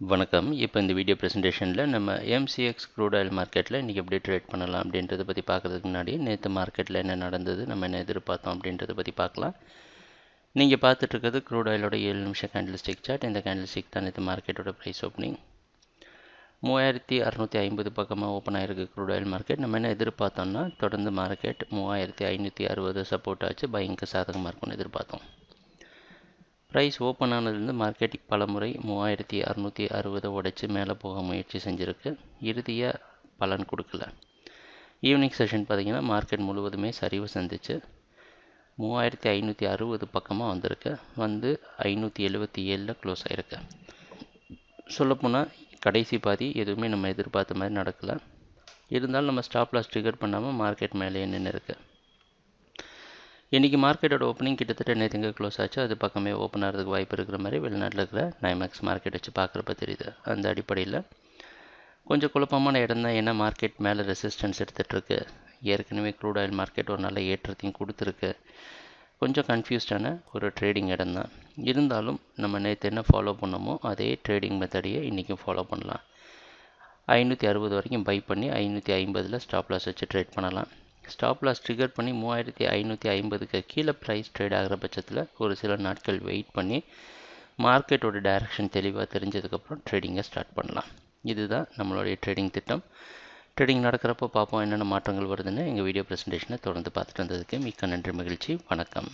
வணக்கம். இப்போ இந்த வீடியோ ப்ரெசன்டேஷனில் நம்ம எம்சிஎக்ஸ் க்ரூட் ஆயில் மார்க்கெட்டில் இன்றைக்கி எப்படி ட்ரேட் பண்ணலாம் அப்படின்றத பற்றி பார்க்குறதுக்கு முன்னாடி நேற்று மார்க்கெட்டில் என்ன நடந்தது, நம்ம என்ன எதிர்பார்த்தோம் அப்படின்றத பற்றி பார்க்கலாம். நீங்கள் பார்த்துட்ருக்கிறது க்ரூட் ஆயிலோட 7 நிமிஷம் கேண்டில் ஸ்டிக் சார்ட். இந்த கேண்டில் ஸ்டிக் தான் நேற்று மார்க்கெட்டோட ப்ரைஸ் ஓப்பனிங் 3650 பக்கமாக ஓப்பன் ஆகிருக்கு க்ரூட் ஆயில் மார்க்கெட். நம்ம என்ன எதிர்பார்த்தோம்னா தொடர்ந்து மார்க்கெட் 3560 சப்போர்ட் ஆச்சு, பையங்க சாதகமாக இருக்கும்னு எதிர்பார்த்தோம். ப்ரைஸ் ஓப்பன் ஆனதுலேருந்து மார்க்கெட் பல முறை 3660 உடைச்சி மேலே போக முயற்சி செஞ்சுருக்கு. இறுதியாக பலன் கொடுக்கல. ஈவினிங் செஷன் பார்த்திங்கன்னா மார்க்கெட் முழுவதுமே சரிவு சந்திச்சு 3560 பக்கமாக வந்திருக்கு. வந்து 577 க்ளோஸ் ஆகிருக்கு. சொல்லப்போனால் கடைசி பாதி எதுவுமே நம்ம எதிர்பார்த்த மாதிரி நடக்கலை. இருந்தாலும் நம்ம ஸ்டாப் லாஸ் ட்ரிகர் பண்ணாமல் மார்க்கெட் மேலேயே நின்று இருக்குது. இன்றைக்கி மார்க்கெட்டோட ஓப்பனிங் கிட்டத்தட்ட நேற்றுங்க க்ளோஸ் ஆச்சு. அது பக்கமே ஓப்பன் ஆகிறதுக்கு வாய்ப்பு இருக்கிற மாதிரி வெளிநாட்டில் இருக்கிற நைமேக்ஸ் மார்க்கெட் வச்சு பார்க்குறப்ப தெரியுது. அந்த அடிப்படையில் கொஞ்சம் குழப்பமான இடம் தான். ஏன்னா மார்க்கெட் மேலே ரெசிஸ்டன்ஸ் எடுத்துகிட்ருக்கு. ஏற்கனவே க்ரூட் ஆயில் மார்க்கெட் ஒரு நல்ல ஏற்றத்தையும் கொடுத்துருக்கு. கொஞ்சம் கன்ஃபியூஸ்டான ஒரு ட்ரேடிங் இடம் தான். இருந்தாலும் நம்ம நேற்று என்ன ஃபாலோ பண்ணோமோ அதே ட்ரேடிங் மெத்தடையே இன்றைக்கும் ஃபாலோ பண்ணலாம். 560 வரைக்கும் பை பண்ணி 550 ஸ்டாப் லாஸ் வச்சு ட்ரேட் பண்ணலாம். ஸ்டாப் லாஸ் ட்ரிகர் பண்ணி 3550க்கு கீழே ப்ரைஸ் ட்ரேட் ஆகிற பட்சத்தில் ஒரு சில நாட்கள் வெயிட் பண்ணி மார்க்கெட்டோட டைரக்ஷன் தெளிவாக தெரிஞ்சதுக்கப்புறம் ட்ரேடிங்கை ஸ்டார்ட் பண்ணலாம். இதுதான் நம்மளுடைய ட்ரேடிங் திட்டம். ட்ரேடிங் நடக்கிறப்போ பார்ப்போம் என்னென்ன மாற்றங்கள் வருதுன்னு. எங்கள் வீடியோ ப்ரெசன்டேஷனை தொடர்ந்து பார்த்துட்டு இருந்ததுக்கு மிக்க நன்றி, மகிழ்ச்சி, வணக்கம்.